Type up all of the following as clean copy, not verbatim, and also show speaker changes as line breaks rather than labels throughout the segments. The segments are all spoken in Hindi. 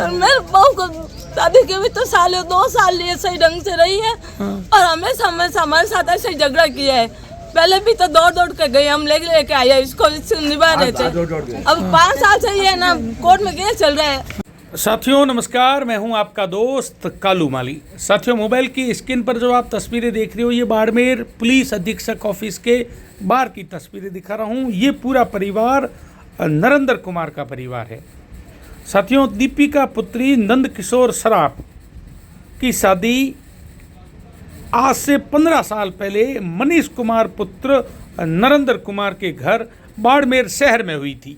और मेरे बहू को शादी के भी तो 2 साल लिए सही ढंग से रही है और हमेशा हमारे साथ ऐसे झगड़ा किया है। पहले भी तो दौड़ के गए, हम लेके आए इसको निभा रहे थे। अब 5 साल से ये ना कोर्ट में केस चल रहा है।
साथियों नमस्कार, मैं हूं आपका दोस्त कालू माली। साथियों, मोबाइल की स्क्रीन पर जो आप तस्वीरें देख रहे हो, ये बाड़मेर पुलिस अधीक्षक ऑफिस के बाहर की तस्वीरें दिखा रहा हूं। ये पूरा परिवार नरेंद्र कुमार का परिवार है। साथियों, दीपिका पुत्री नंद किशोर सराफ की शादी आज से 15 साल पहले मनीष कुमार पुत्र नरेंद्र कुमार के घर बाड़मेर शहर में हुई थी।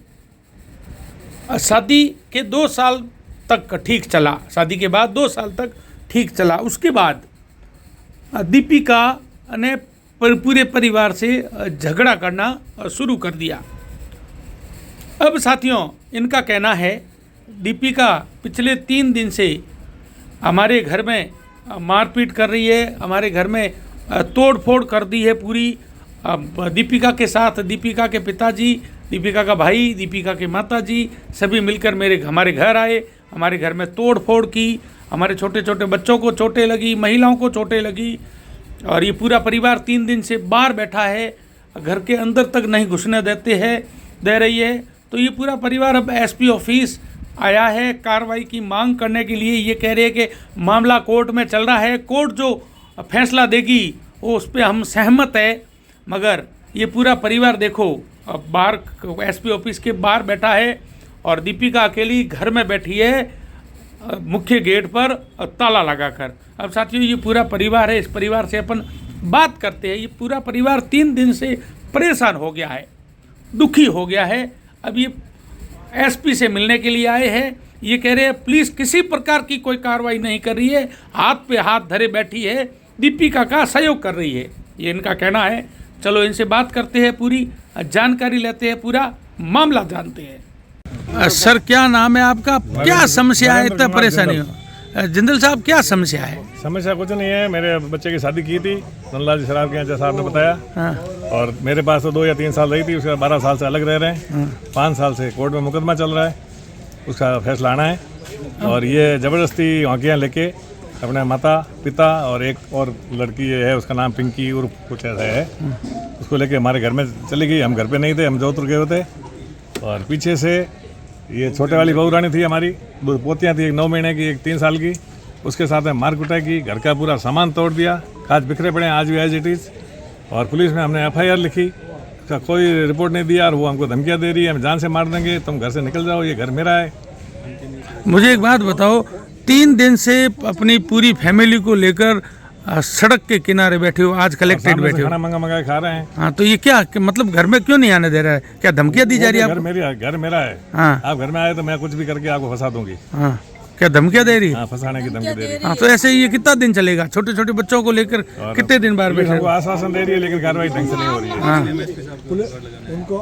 शादी के 2 साल तक ठीक चला, शादी के बाद 2 साल तक ठीक चला। उसके बाद दीपिका ने पूरे परिवार से झगड़ा करना शुरू कर दिया। अब साथियों, इनका कहना है दीपिका पिछले 3 दिन से हमारे घर में मारपीट कर रही है, हमारे घर में तोड़ फोड़ कर दी है पूरी। दीपिका के साथ दीपिका के पिताजी, दीपिका का भाई, दीपिका के माताजी सभी मिलकर हमारे घर आए, हमारे घर में तोड़ फोड़ की। हमारे छोटे छोटे बच्चों को चोटें लगी, महिलाओं को चोटें लगी और ये पूरा परिवार 3 दिन से बाहर बैठा है, घर के अंदर तक नहीं घुसने दे रही है। तो ये पूरा परिवार अब एसपी ऑफिस आया है कार्रवाई की मांग करने के लिए। ये कह रहे हैं कि मामला कोर्ट में चल रहा है, कोर्ट जो फैसला देगी वो उस पर हम सहमत है। मगर ये पूरा परिवार देखो अब बाहर एसपी ऑफिस के बाहर बैठा है और दीपिका अकेली घर में बैठी है मुख्य गेट पर ताला लगाकर। अब साथियों, ये पूरा परिवार है, इस परिवार से अपन बात करते हैं। ये पूरा परिवार 3 दिन से परेशान हो गया है, दुखी हो गया है। अब ये एसपी से मिलने के लिए आए हैं। ये कह रहे हैं पुलिस किसी प्रकार की कोई कार्रवाई नहीं कर रही है, हाथ पे हाथ धरे बैठी है, दीपिका का सहयोग कर रही है, ये इनका कहना है। चलो इनसे बात करते हैं, पूरी जानकारी लेते हैं, पूरा मामला जानते हैं। सर, क्या नाम है आपका, क्या समस्या है, इतना परेशानी हो? जिंदल साहब, क्या समस्या है?
समस्या कुछ नहीं है। मेरे बच्चे की शादी की थी नंदलाल शराब के यहाँ, साहब ने बताया।
हाँ।
और मेरे पास तो 2 या 3 साल रही थी, उसके 12 साल से अलग रह रहे हैं। 5 साल से कोर्ट में मुकदमा चल रहा है, उसका फैसला आना है। और ये ज़बरदस्ती औंकियाँ लेके अपने माता पिता और एक और लड़की ये है, उसका नाम पिंकी उर्फ कुछ ऐसा है, उसको लेके हमारे घर में चली गई। हम घर पे नहीं थे, हम जोधपुर गए हुए थे। और पीछे से ये छोटे वाली बहू रानी थी हमारी, 2 पोतियाँ थी, एक 9 महीने की, एक 3 साल की। उसके साथ में मार कुटाई की, घर का पूरा सामान तोड़ दिया, कांच बिखरे पड़े हैं आज भी एज इट इज़। और पुलिस में हमने FIR लिखी, उसका कोई रिपोर्ट नहीं दिया और वो हमको धमकियाँ दे रही है, हम जान से मार देंगे, तुम घर से निकल जाओ, ये घर मेरा है।
मुझे एक बात बताओ, 3 दिन से अपनी पूरी फैमिली को लेकर सड़क के किनारे बैठे हो, आज कलेक्टेड बैठे हो,
खाना मंगा खा रहे हैं।
हाँ, तो ये क्या मतलब घर में क्यों नहीं आने दे रहा है? क्या धमकियाँ दी जा रही है?
घर मेरा है।
हाँ,
आप घर में आए तो मैं कुछ भी करके आपको फंसा दूंगी।
हाँ, क्या धमकियाँ दे रही है?
हाँ, फंसाने की धमकी दे रही है।
हाँ, तो ऐसे ये कितना दिन चलेगा? छोटे छोटे बच्चों को लेकर कितने दिन बाहर बैठे?
आश्वासन दे रही है लेकिन कार्रवाई ढंग से नहीं हो रही है।
हाँ,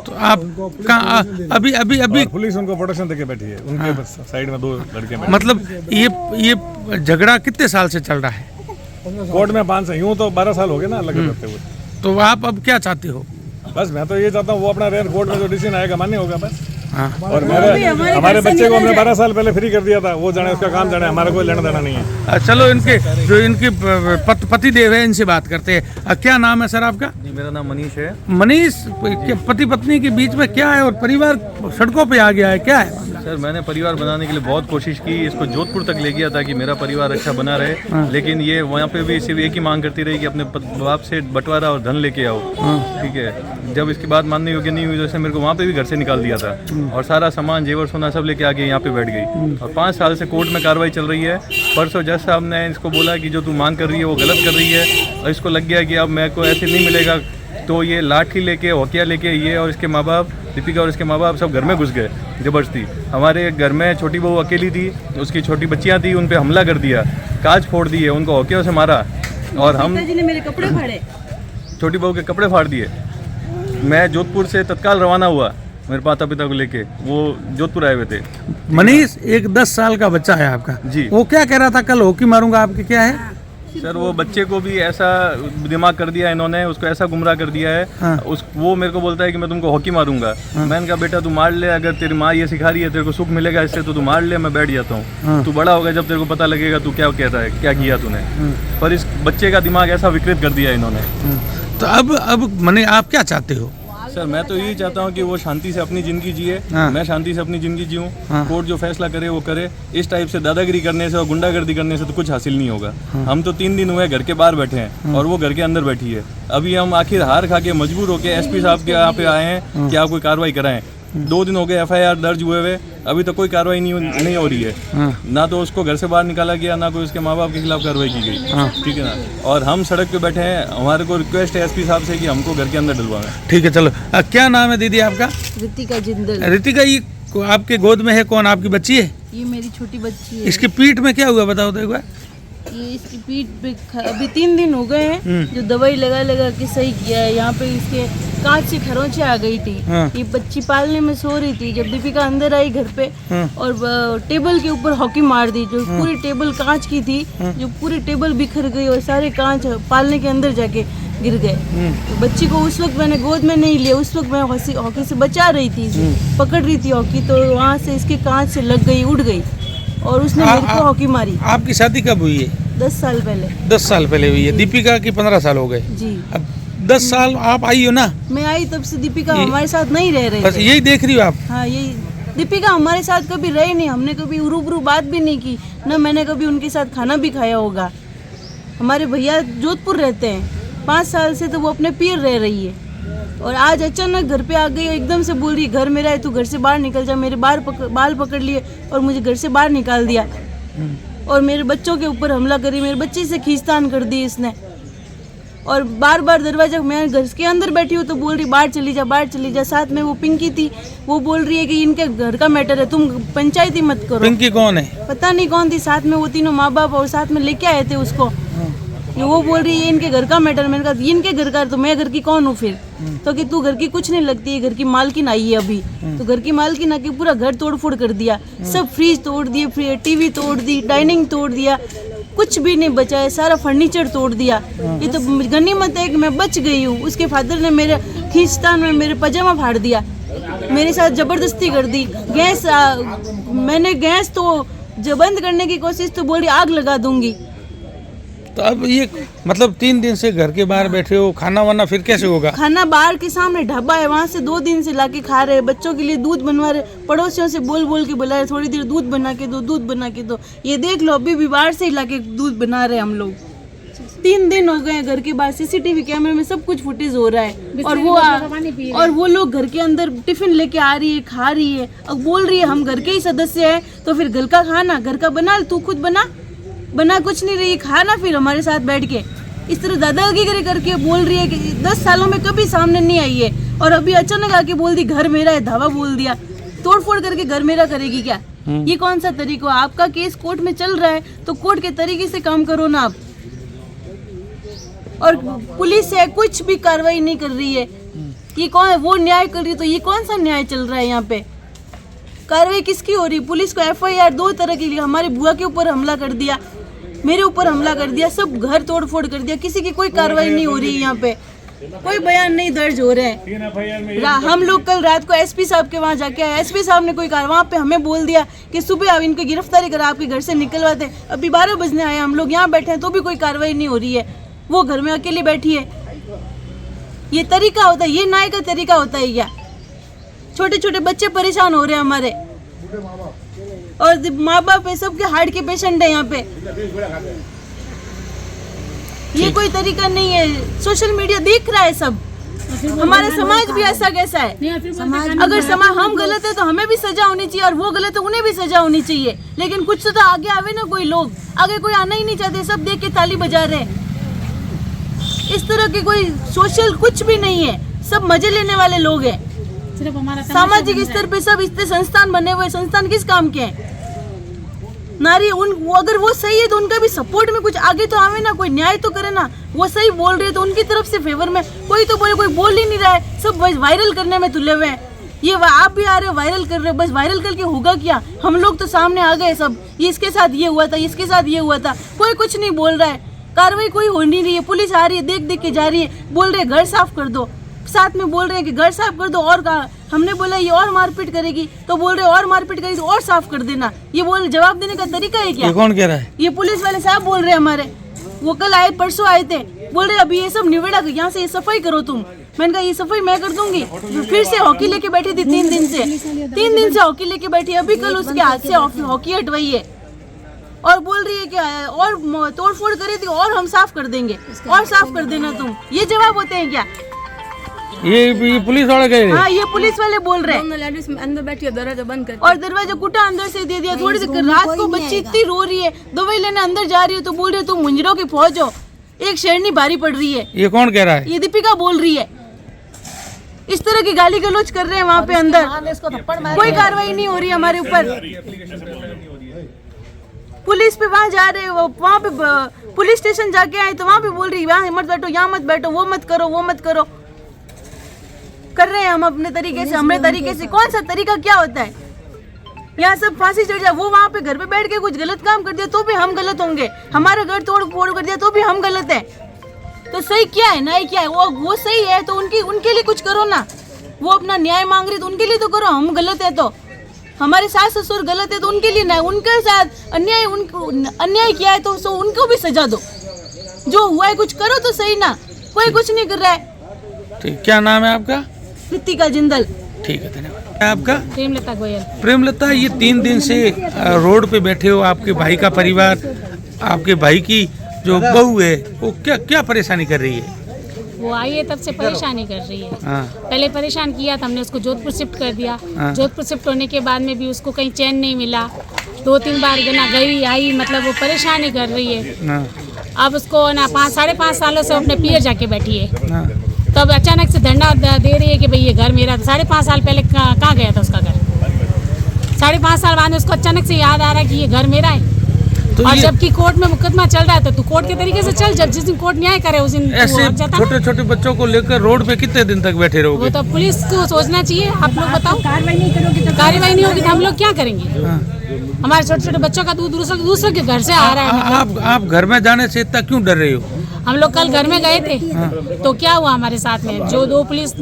तो आप कहाँ अभी
पुलिस उनको प्रोटेक्शन देके बैठी है, उनके साइड में 2 लड़के।
मतलब ये झगड़ा कितने साल से चल रहा है?
कोर्ट में 5 यूँ तो 12 साल हो गए ना अलग करते हुए।
तो आप अब क्या चाहते हो?
बस मैं तो ये चाहता हूँ वो अपना रेयर कोर्ट में जो डिसीजन आएगा मान्य होगा बस।
हाँ।
और हमारे बच्चे को हमने 12 साल पहले फ्री कर दिया था, वो जाने उसका काम जाने, हमारा कोई लेना देना नहीं है।
चलो इनके पति देव है, इनसे बात करते हैं। क्या नाम है सर आपका?
जी, मेरा नाम मनीष है।
मनीष, पति पत्नी के बीच में क्या है और परिवार सड़कों पे आ गया है, क्या है?
सर, मैंने परिवार बनाने के लिए बहुत कोशिश की, इसको जोधपुर तक ले गया ताकि मेरा परिवार अच्छा बना रहे। लेकिन ये वहाँ पे भी सिर्फ एक ही मांग करती रही कि अपने बाप से बंटवारा और धन लेके आओ। ठीक है, जब इसकी बात मानने योग्य नहीं हुई तो इसने मेरे को वहाँ पे भी घर से निकाल दिया था और सारा सामान जेवर सोना सब लेके आके यहाँ पे बैठ गई। और 5 साल से कोर्ट में कार्रवाई चल रही है। परसों जज साहब ने इसको बोला कि जो तू मांग कर रही है वो गलत कर रही है, और इसको लग गया कि अब मेरे को ऐसे नहीं मिलेगा। तो ये लाठी लेके, हौकिया लेके ये और इसके माँ बाप, दीपिका और इसके माँ बाप सब घर में घुस गए ज़बरदस्ती। हमारे घर में छोटी बहू अकेली थी, उसकी छोटी बच्चियाँ थी, उन पर हमला कर दिया, कांच फोड़ दिए, उनको हौकियों से मारा और हम
मेरे कपड़े फाड़े,
छोटी बहू के कपड़े फाड़ दिए। मैं जोधपुर से तत्काल रवाना हुआ मेरे माता पिता को लेके, वो जोधपुर आए हुए थे।
मनीष, एक 10 साल का बच्चा है आपका
जी।
वो क्या कह रहा था कल, हॉकी मारूंगा आपके, क्या है?
सर वो बच्चे को भी ऐसा दिमाग कर दिया इन्होंने, उसको ऐसा गुमराह कर दिया है। वो मेरे को बोलता है कि मैं तुमको हॉकी मारूंगा। मैंने कहा बेटा तू मार ले, अगर तेरी माँ ये सिखा रही है, तेरे को सुख मिलेगा इससे तो तू मार ले, मैं बैठ जाता हूँ। तू बड़ा होगा जब तेरे को पता लगेगा तू क्या कहता है, क्या किया तूने। पर इस बच्चे का दिमाग ऐसा विकृत कर दिया इन्होंने।
तो अब माने आप क्या चाहते हो?
सर मैं तो यही चाहता हूँ कि वो शांति से अपनी ज़िंदगी जिए, मैं शांति से अपनी ज़िंदगी जीऊँ। कोर्ट जो फैसला करे वो करे। इस टाइप से दादागिरी करने से और गुंडागर्दी करने से तो कुछ हासिल नहीं होगा। हम तो 3 दिन हुए घर के बाहर बैठे हैं और वो घर के अंदर बैठी है। अभी हम आखिर हार खा के मजबूर होकर एसपी साहब के यहाँ पे आए हैं कि आप कोई कार्रवाई कराएं। 2 दिन हो गए FIR दर्ज हुए हुए, अभी तक कोई कार्रवाई नहीं हो रही है। ना तो उसको घर से बाहर निकाला गया, ना कोई उसके माँ बाप के खिलाफ कार्रवाई की गई। ठीक है ना। और हम सड़क पे बैठे हैं, हमारे को रिक्वेस्ट है एसपी साहब से कि हमको घर के अंदर डलवाएं।
ठीक है चलो। क्या नाम है दीदी आपका?
रितिका जिंदल।
रितिका, ये आपके गोद में है कौन? आपकी बच्ची है?
ये मेरी छोटी बच्ची है।
इसकी पीठ में क्या हुआ बताओ तो एक बार।
ये इसकी पीठ पे अभी 3 दिन हो गए हैं जो दवाई लगा लगा के सही किया है। यहाँ पे इसके कांच से खरोंचे आ गई थी। ये बच्ची पालने में सो रही थी जब दीपिका अंदर आई घर पे और टेबल के ऊपर हॉकी मार दी। जो पूरी टेबल कांच की थी, जो पूरी टेबल बिखर गई और सारे कांच पालने के अंदर जाके गिर गए। तो बच्ची को उस वक्त मैंने गोद में नहीं लिया, उस वक्त मैं हॉकी से बचा रही थी, पकड़ रही थी हॉकी, तो वहाँ से इसके कांच से लग गई, उड़ गई और उसने मेरे को हॉकी मारी।
आपकी शादी कब हुई है?
10 साल पहले।
10 साल पहले हुई है। दीपिका की 15 साल हो गए
जी।
अब 10 साल आप आई हो ना?
मैं आई तब से दीपिका हमारे साथ नहीं रह रही
बस
है।
यही देख रही हो आप?
हाँ, यही। दीपिका हमारे साथ कभी रही नहीं, हमने कभी रूबरू बात भी नहीं की, न मैंने कभी उनके साथ खाना भी खाया होगा। हमारे भैया जोधपुर रहते हैं, 5 साल से तो वो अपने पीर रह रही है और आज अचानक घर पे आ गई, एकदम से बोल रही घर मेरा है, तू घर से बाहर निकल जा। मेरे बाल पकड़ लिए और मुझे घर से बाहर निकाल दिया और मेरे बच्चों के ऊपर हमला करी, मेरे बच्चे से खींचतान कर दी इसने। और बार बार दरवाजा, मैं घर के अंदर बैठी हूँ तो बोल रही बाहर चली जा, बाहर चली जा। साथ में वो पिंकी थी, वो बोल रही है कि इनके घर का मैटर है, तुम पंचायती मत करो।
पिंकी कौन है?
पता नहीं कौन थी, साथ में वो तीनों माँ बाप और साथ में लेके आए थे उसको। वो बोल रही है इनके घर का मैटर। मैंने कहा इनके घर का तो मैं घर की कौन हूँ फिर? तो कि तू घर की कुछ नहीं लगती है, घर की मालकिन आई है अभी। तो घर की मालकिन आके पूरा घर तोड़ फोड़ कर दिया, सब फ्रिज तोड़ दिए, टीवी तोड़ दी, डाइनिंग तोड़ दिया, कुछ भी नहीं बचा है, सारा फर्नीचर तोड़ दिया। ये तो गनीमत है कि मैं बच गई हूँ। उसके फादर ने मेरे खींचतान में मेरे पजामा फाड़ दिया, मेरे साथ जबरदस्ती कर दी। गैस मैंने गैस तो जो बंद करने की कोशिश तो बोली आग लगा दूंगी।
तो अब ये मतलब 3 दिन से घर के बाहर बैठे हो, खाना वाना फिर कैसे होगा?
खाना बाहर के सामने ढाबा है, वहाँ से 2 दिन से लाके खा रहे हैं। बच्चों के लिए दूध बनवा रहे, पड़ोसियों से बोल बोल के बुला रहे, थोड़ी देर दूध बना के दो, दूध बना के दो। ये देख लो अभी भी बाहर से ही लाके दूध बना रहे हैं हम लोग। 3 दिन हो गए घर के बाहर, CCTV कैमरे में सब कुछ फुटेज हो रहा है। और वो लोग घर के अंदर टिफिन लेके आ रही है, खा रही है। अब बोल रही है हम घर के ही सदस्य हैं तो फिर घर का खाना घर का बना, तू खुद बना कुछ नहीं रही, खाना फिर हमारे साथ बैठ के। इस तरह दादागिरी करके बोल रही है कि 10 सालों में कभी सामने नहीं आई है और अभी अचानक आके बोल दी घर मेरा है, धावा बोल दिया। तोड़ फोड़ करके घर मेरा करेगी क्या? ये कौन सा तरीका? आपका केस कोर्ट में चल रहा है तो कोर्ट के तरीके से काम करो ना आप। और पुलिस है कुछ भी कार्रवाई नहीं कर रही है। ये कौन है? वो न्याय कर रही है तो ये कौन सा न्याय चल रहा है यहाँ पे? कार्रवाई किसकी हो रही? पुलिस को FIR 2 तरह की, हमारी बुआ के ऊपर हमला कर दिया, मेरे ऊपर हमला कर दिया, सब घर तोड़ फोड़ कर दिया। किसी की कोई कार्रवाई नहीं हो रही है यहाँ पे, कोई बयान नहीं दर्ज हो रहे हैं। हम लोग कल रात को SP साहब के वहाँ जाके आए, SP साहब ने कोई वहाँ पे हमें बोल दिया कि सुबह आप इनको गिरफ्तारी करा आपके घर से निकलवाते। अभी 12 बजने आए, हम लोग यहाँ बैठे हैं तो भी कोई कार्रवाई नहीं हो रही है। वो घर में अकेली बैठी है। ये तरीका होता है? ये न्याय का तरीका होता है क्या? छोटे छोटे बच्चे परेशान हो रहे हैं हमारे और माँ बाप है, सबके हार्ट के पेशेंट है यहाँ पे। ये कोई तरीका नहीं है। सोशल मीडिया देख रहा है सब। हमारा समाज भी ऐसा कैसा है? अगर समाज हम गलत है तो हमें भी सजा होनी चाहिए और वो गलत है उन्हें भी सजा होनी चाहिए। लेकिन कुछ तो आगे आवे ना, कोई लोग आगे कोई आना ही नहीं चाहते, सब देख के ताली बजा रहे हैं। इस तरह के कोई सोशल कुछ भी नहीं है, सब मजे लेने वाले लोग हैं। सामाजिक स्तर पे सब इतने संस्थान बने हुए, संस्थान किस काम के हैं? नारी अगर वो सही है तो उनका भी सपोर्ट में कुछ आगे तो आवे ना, कोई न्याय तो करे ना। वो सही बोल रहे तो उनकी तरफ से फेवर में कोई तो बोले, कोई बोल ही नहीं रहा है, सब वायरल करने में तुले हुए हैं। ये आप भी आ रहे हो वायरल कर रहे हो, बस वायरल करके होगा क्या? हम लोग तो सामने आ गए सब, ये इसके साथ ये हुआ था, इसके साथ ये हुआ था, कोई कुछ नहीं बोल रहा है। कार्रवाई कोई हो नहीं रही है। पुलिस आ रही है, देख देख के जा रही है, बोल रहे घर साफ कर दो, साथ में बोल रहे हैं कि घर साफ कर दो। और कहा हमने बोला ये और मारपीट करेगी, तो बोल रहे और मारपीट करेगी तो और साफ कर देना। ये बोल जवाब देने का तरीका है क्या?
ये कौन कह रहा है?
ये पुलिस वाले साहब बोल रहे हैं हमारे। वो कल आए, परसों आए थे, बोल रहे अभी ये सब निबेड़ा, यहाँ से ये सफाई करो तुम। मैंने कहा ये सफाई मैं कर दूंगी। फिर से हॉकी लेके बैठी थी 3 दिन से हॉकी लेके बैठी। अभी कल उसके हाथ से हॉकी हटवाई है और बोल रही है कि और तोड़ फोड़ करी थी और हम साफ कर देंगे, और साफ कर देना तुम। ये जवाब होते हैं क्या?
ये पुलिस वाले कह रहे?
हाँ, ये पुलिस वाले बोल रहे हैं।
दोनों लेडीज अंदर बैठी है, दरवाजा बंद कर
और दरवाजा कुटा अंदर से दे दिया। थोड़ी देर रात को बच्ची इतनी रो रही है, दवाई लेने अंदर जा रही है तो बोल रहे तुम मुंजरों की फौज हो, एक शेरनी भारी पड़ रही है।
ये कौन कह रहा है?
ये दीपिका बोल रही है। इस तरह की गाली गलौज कर रहे हैं वहाँ पे अंदर। कोई कार्रवाई नहीं हो रही हमारे ऊपर। पुलिस पे वहाँ जा रहे, वहाँ पे पुलिस स्टेशन जाके आए तो वहाँ पे बोल रही वहाँ मत बैठो, यहाँ मत बैठो, वो मत करो, वो मत करो। कर रहे हैं हम अपने तरीके से, हमारे तरीके से। कौन सा तरीका क्या होता है? यहाँ सब फांसी चढ़ जाए। वो वहाँ पे घर पे बैठ के कुछ गलत काम कर दिया तो भी हम गलत होंगे, हमारा घर तोड़ फोड़ कर दिया तो भी हम गलत है। तो सही क्या है, न्याय क्या है? वो सही है तो उनके लिए कुछ करो ना। वो अपना न्याय मांग रही तो उनके लिए तो करो। हम गलत है तो हमारे सास ससुर गलत है तो उनके लिए ना, उनके साथ अन्याय किया है तो उनको भी सजा दो। जो हुआ है कुछ करो तो सही ना। कोई कुछ नहीं कर रहा है।
ठीक, क्या नाम है आपका?
कृतिका जिंदल।
ठीक है, धन्यवाद। आपका?
प्रेमलता गोयल।
प्रेमलता, ये 3 दिन से रोड पे बैठे हो, आपके भाई का परिवार, आपके भाई की जो बहू है वो क्या परेशानी कर रही है?
वो आई है तब से परेशानी कर रही है।
हाँ।
पहले परेशान किया था हमने, उसको जोधपुर शिफ्ट कर दिया।
हाँ।
जोधपुर शिफ्ट होने के बाद में भी उसको कहीं चैन नहीं मिला। 2-3 बार ना गई आई, मतलब वो परेशानी कर रही है।
हाँ।
अब उसको ना 5-5.5 सालों से अपने पियर जाके बैठी है।
हाँ।
तब अचानक से धरना दे रही है कि भाई ये घर मेरा। 5.5 साल पहले कहाँ गया था उसका घर? 5.5 साल बाद उसको अचानक से याद आ रहा है कि ये घर मेरा है।
तो
और जबकि कोर्ट में मुकदमा चल रहा है तो तू कोर्ट के तरीके से चल। जब जिस दिन कोर्ट न्याय करे उस दिन
ऐसे छोटे छोटे बच्चों को लेकर रोड पे कितने दिन तक बैठे रहोगे?
वो तो पुलिस को सोचना चाहिए। आप लोग बताओ, कार्रवाई नहीं होगी तो हम लोग क्या करेंगे? हमारे छोटे छोटे बच्चों का दूध दूसरे के घर से आ रहा है।
आप घर में जाने से इतना क्यों डर रहे हो?
हम लोग कल घर में गए थे तो क्या हुआ हमारे साथ में, जो 2 पुलिस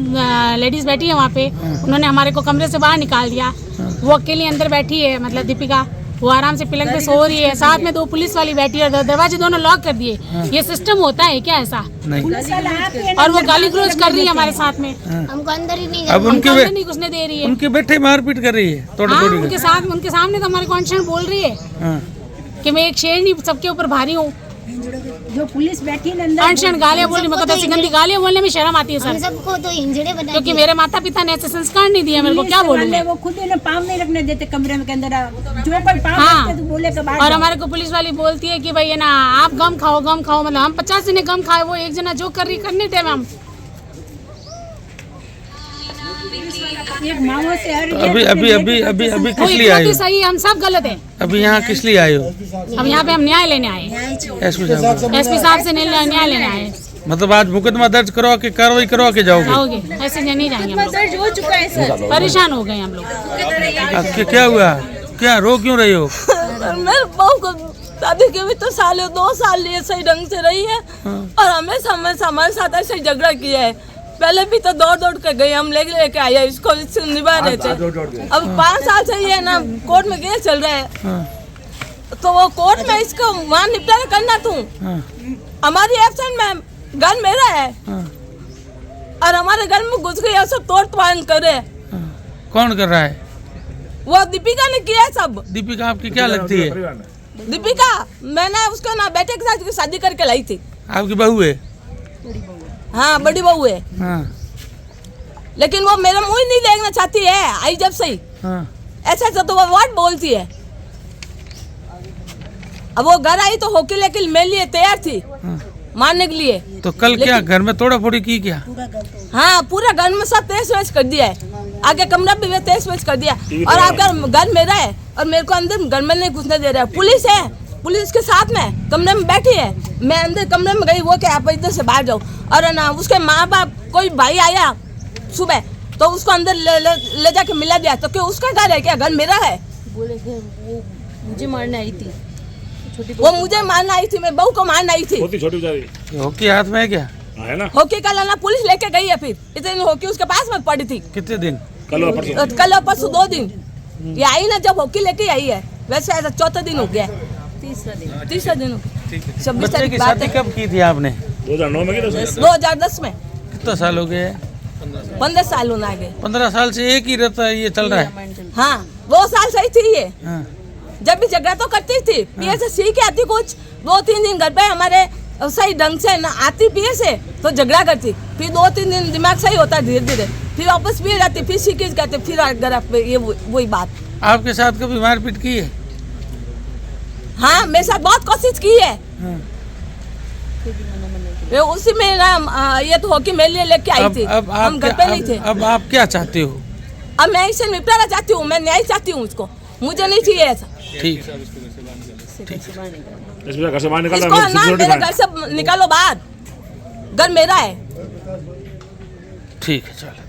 लेडीज बैठी है वहाँ पे, उन्होंने हमारे को कमरे से बाहर निकाल दिया। वो अकेली अंदर बैठी है, मतलब दीपिका, वो आराम से पलंग पे सो रही है। साथ में 2 पुलिस वाली बैठी है, दरवाजे दोनों लॉक कर दिए। ये सिस्टम होता है क्या ऐसा?
नहीं।
और वो गाली गलौज कर रही है हमारे साथ में।
हमको अंदर ही नहीं
अब
नहीं घुसने दे रही है।
उनके बैठे मारपीट कर रही है
हाँ, उनके सामने तो हमारे कॉन्स्टेंट बोल रही है कि मैं एक शेरनी सबके ऊपर भारी हूँ।
जो पुलिस बैठी है अंदर,
कॉन्स्टेंट गालियाँ बोल रही, मतलब ऐसी गंदी गालियाँ बोलने में शर्म आती है
हम
सर।
सबको तो इंजड़े बना
क्योंकि मेरे माता पिता ने ऐसे संस्कार नहीं दिए मेरे को, क्या बोलूं मैं?
वो खुद इन्हें पाँव नहीं रखने देते कमरे में के अंदर। जो कोई पाँव
हाँ।
रखते तो बोले के बाहर
और
जाओ।
हमारे को पुलिस वाली बोलती है कि भाई है ना आप गम खाओ। मतलब हम 50 जने गम खाए, वो एक जना जो कर रही करने थे हम।
एक माओ से हर
अभी किस लिए आए हो?
सही, हम सब गलत हैं।
अभी यहाँ किस लिए आए हो?
अब यहाँ पे हम न्याय लेने आए,
एसपी साहब।
एसपी साहब से न्याय लेने आए।
मतलब आज मुकदमा दर्ज करवा के कार्रवाई करवा के जाओगे?
जाओगे? ऐसे नहीं जाएंगे हम लोग।
दर्ज हो चुका है सर।
परेशान हो गए हम लोग।
क्या हुआ? क्या रो क्यों रही हो?
मेरे बहू को शादी के भी तो 2 साल लिए सही ढंग से रही है और हमारे साथ ऐसे ही झगड़ा किया है। पहले भी तो दौड़ के गए, हम लेके आए इसको निभा रहे थे। अब 5 साल से ये ना कोर्ट में केस चल रहा है तो वो कोर्ट में इसको वहाँ निपटारा करना तू। हमारी एब्सेंट में घर मेरा है और हमारे घर में घुस गई सब तोड़ तोड़ करे।
कौन कर रहा है?
वो दीपिका ने किया है सब।
दीपिका आपकी क्या लगती है?
दीपिका मैंने उसका ना बेटे के साथ शादी करके लाई थी।
आपकी बहू है?
हाँ, बड़ी बहू है।
हाँ।
लेकिन वो मेरा मुंह ही नहीं देखना चाहती है। आई जब से ही ऐसा तो वो वर्ड बोलती है। अब वो घर आई तो होके लेके मेरे लिए तैयार थी मारने के लिए।
तो कल क्या घर में तोड़ा फोड़ी की क्या?
हाँ, पूरा घर में सब तेज वेज कर दिया है। आगे कमरा भी तेज वेज कर दिया और आपका घर मेरा है और मेरे को अंदर घर में नहीं घुसने दे रहा है। पुलिस है, पुलिस के साथ में कमरे में बैठी है। मैं अंदर कमरे में गई, वो क्या आप इधर से बाहर जाओ। और ना उसके माँ बाप कोई भाई आया सुबह तो उसको अंदर ले जाके मिला दिया। तो क्यों उसका घर है क्या? घर मेरा है। बोले वो मुझे मारने आई थी। वो मुझे मारना आई थी, मैं बहू को मारना आई थी।
छोटी बेचारी
हॉकी हाथ में है क्या?
है ना।
हॉकी का लाना पुलिस लेके गई है, फिर इतने दिन हॉकी उसके पास में पड़ी थी।
कितने दिन?
कल और परसों।
कल और परसों 2 दिन ये आई ना, जब हॉकी लेके आई है। वैसे ऐसा चौथा दिन हो गया, तीसरा दिन हो गया। 26
बच्चे
तारीख
की
बात
शादी
है,
कब की थी आपने?
2009 में की
2010 में।
कितना साल हो गए?
15 साल होना आगे।
15 साल से एक ही रहता ये चल रहा है।
हाँ 2 साल सही थी ये,
हाँ।
जब भी झगड़ा तो करती थी। पीए से सीख आती कुछ, 2-3 दिन घर पे हमारे सही ढंग से ना आती पीए से तो झगड़ा करती, फिर 2-3 दिन दिमाग सही होता धीरे धीरे, फिर वापस पिए जाती, फिर सीख करते, फिर घर पे ये वही बात।
आपके साथ कभी मारपीट की है?
हाँ मेरे साथ बहुत कोशिश की है।
हाँ।
ये उसी में ना ये तो हॉकी मेरे लिए लेके आई थी,
अब
हम
आप
घर पे नहीं थे।
अब आप क्या चाहते हो?
अब मैं इससे निपटाना चाहती हूँ, मैं न्याय चाहती हूँ उसको, मुझे नहीं चाहिए ऐसा।
ठीक।
इसमें घर से बाहर निकाल
इसको ना मेरे घर से निकालो बाहर, घर मेरा है।
ठीक है चलो।